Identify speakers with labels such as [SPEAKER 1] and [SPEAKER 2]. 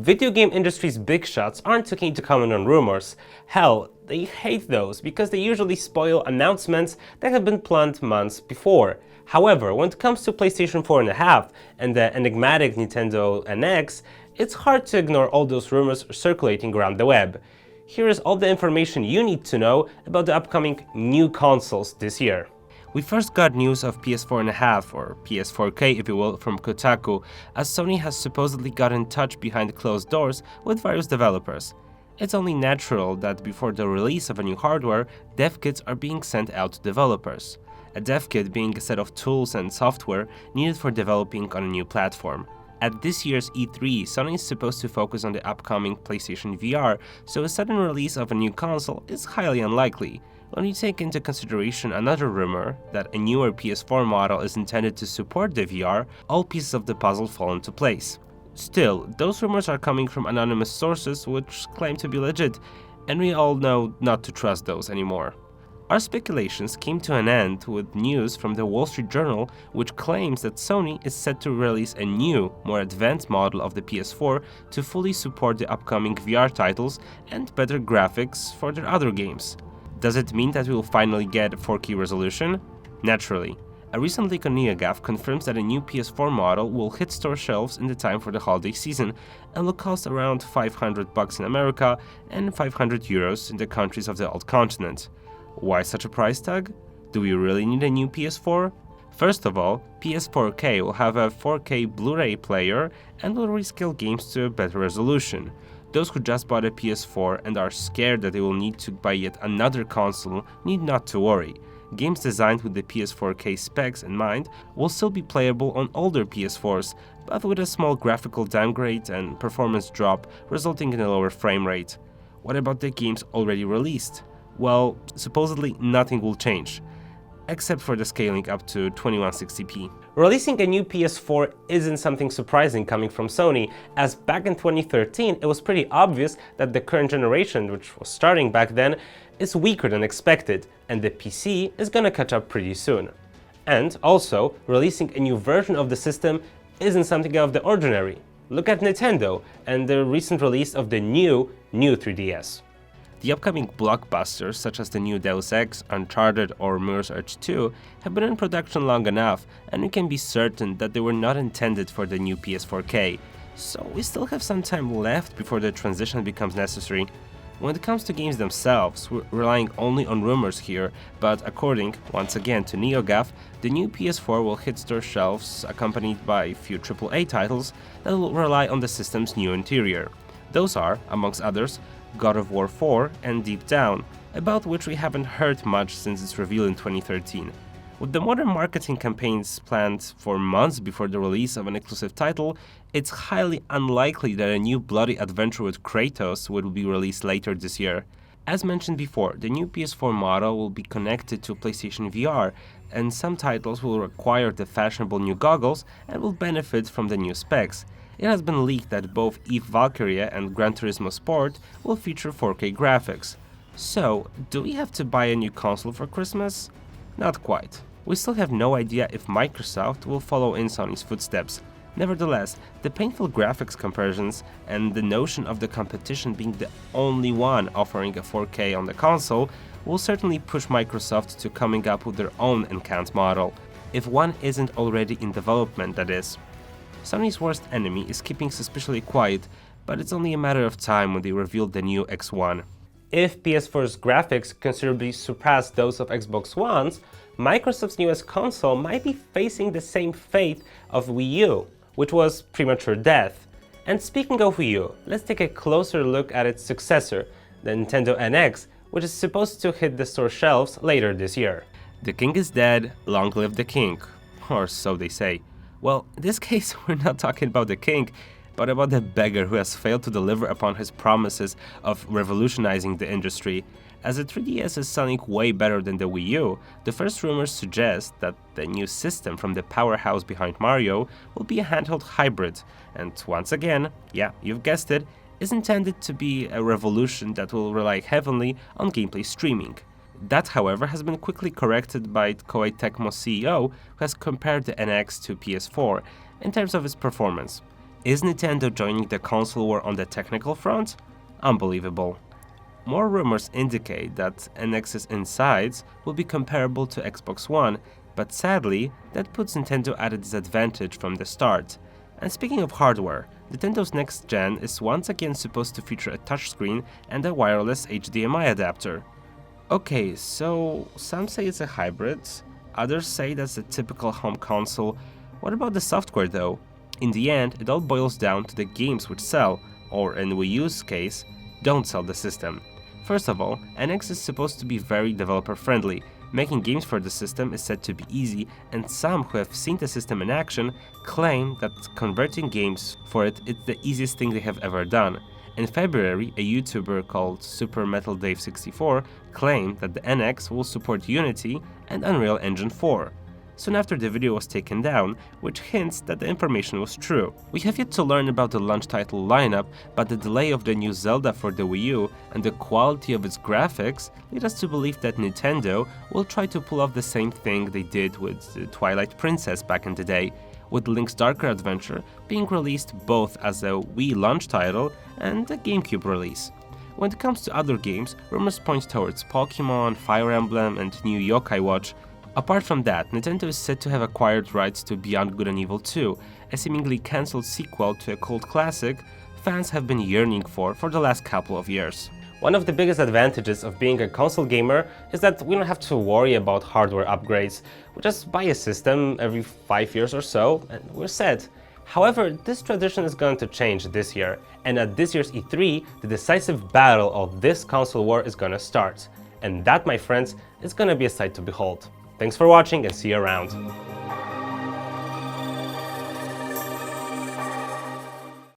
[SPEAKER 1] Video game industry's big shots aren't too keen to comment on rumors. Hell, they hate those because they usually spoil announcements that have been planned months before. However, when it comes to PlayStation 4.5 and the enigmatic Nintendo NX, it's hard to ignore all those rumors circulating around the web. Here is all the information you need to know about the upcoming new consoles this year. We first got news of PS4.5, or PS4K if you will, from Kotaku, as Sony has supposedly got in touch behind closed doors with various developers. It's only natural that before the release of a new hardware, dev kits are being sent out to developers. A dev kit being a set of tools and software needed for developing on a new platform. At this year's E3, Sony is supposed to focus on the upcoming PlayStation VR, so a sudden release of a new console is highly unlikely. When you take into consideration another rumor that a newer PS4 model is intended to support the VR, all pieces of the puzzle fall into place. Still, those rumors are coming from anonymous sources which claim to be legit, and we all know not to trust those anymore. Our speculations came to an end with news from the Wall Street Journal, which claims that Sony is set to release a new, more advanced model of the PS4 to fully support the upcoming VR titles and better graphics for their other games. Does it mean that we will finally get 4K resolution? Naturally. A recent leak on NeoGAF confirms that a new PS4 model will hit store shelves in the time for the holiday season and will cost around $500 in America and €500 in the countries of the old continent. Why such a price tag? Do we really need a new PS4? First of all, PS4K will have a 4K Blu-ray player and will rescale games to a better resolution. Those who just bought a PS4 and are scared that they will need to buy yet another console need not to worry. Games designed with the PS4K specs in mind will still be playable on older PS4s, but with a small graphical downgrade and performance drop resulting in a lower frame rate. What about the games already released? Well, supposedly nothing will change, except for the scaling up to 2160p. Releasing a new PS4 isn't something surprising coming from Sony, as back in 2013 it was pretty obvious that the current generation, which was starting back then, is weaker than expected, and the PC is gonna catch up pretty soon. And also, releasing a new version of the system isn't something out of the ordinary. Look at Nintendo and the recent release of the new 3DS. The upcoming blockbusters such as the new Deus Ex, Uncharted or Mirror's Edge 2 have been in production long enough, and we can be certain that they were not intended for the new PS4K, so we still have some time left before the transition becomes necessary. When it comes to games themselves, we're relying only on rumors here, but according, once again, to NeoGAF, the new PS4 will hit store shelves accompanied by a few AAA titles that will rely on the system's new interior. Those are, amongst others, God of War 4 and Deep Down, about which we haven't heard much since its reveal in 2013. With the modern marketing campaigns planned for months before the release of an exclusive title, it's highly unlikely that a new bloody adventure with Kratos will be released later this year. As mentioned before, the new PS4 model will be connected to PlayStation VR, and some titles will require the fashionable new goggles and will benefit from the new specs. It has been leaked that both EVE Valkyria and Gran Turismo Sport will feature 4K graphics. So, do we have to buy a new console for Christmas? Not quite. We still have no idea if Microsoft will follow in Sony's footsteps. Nevertheless, the painful graphics comparisons and the notion of the competition being the only one offering a 4K on the console will certainly push Microsoft to coming up with their own enhanced model, if one isn't already in development, that is. Sony's worst enemy is keeping suspiciously quiet, but it's only a matter of time when they reveal the new X1. If PS4's graphics considerably surpass those of Xbox One's, Microsoft's newest console might be facing the same fate of Wii U, which was premature death. And speaking of Wii U, let's take a closer look at its successor, the Nintendo NX, which is supposed to hit the store shelves later this year. The king is dead, long live the king, or so they say. Well, in this case, we're not talking about the king, but about the beggar who has failed to deliver upon his promises of revolutionizing the industry. As the 3DS is selling way better than the Wii U, the first rumors suggest that the new system from the powerhouse behind Mario will be a handheld hybrid, and once again, yeah, you've guessed it, is intended to be a revolution that will rely heavily on gameplay streaming. That, however, has been quickly corrected by Koei Tecmo CEO, who has compared the NX to PS4 in terms of its performance. Is Nintendo joining the console war on the technical front? Unbelievable. More rumors indicate that NX's insides will be comparable to Xbox One, but sadly, that puts Nintendo at a disadvantage from the start. And speaking of hardware, Nintendo's next gen is once again supposed to feature a touchscreen and a wireless HDMI adapter. Okay, so some say it's a hybrid, others say that's a typical home console. What about the software though? In the end, it all boils down to the games which sell, or in Wii U's case, don't sell the system. First of all, NX is supposed to be very developer friendly. Making games for the system is said to be easy, and some who have seen the system in action claim that converting games for it is the easiest thing they have ever done. In February, a YouTuber called Super Metal Dave 64 claimed that the NX will support Unity and Unreal Engine 4. Soon after the video was taken down, which hints that the information was true. We have yet to learn about the launch title lineup, but the delay of the new Zelda for the Wii U and the quality of its graphics lead us to believe that Nintendo will try to pull off the same thing they did with Twilight Princess back in the day, with Link's Darker Adventure being released both as a Wii launch title and a GameCube release. When it comes to other games, rumors point towards Pokemon, Fire Emblem, and new Yokai Watch. Apart from that, Nintendo is said to have acquired rights to Beyond Good and Evil 2, a seemingly cancelled sequel to a cult classic fans have been yearning for the last couple of years. One of the biggest advantages of being a console gamer is that we don't have to worry about hardware upgrades. We just buy a system every 5 years or so and we're set. However, this tradition is going to change this year, and at this year's E3, the decisive battle of this console war is gonna start. And that, my friends, is gonna be a sight to behold. Thanks for watching and see you around.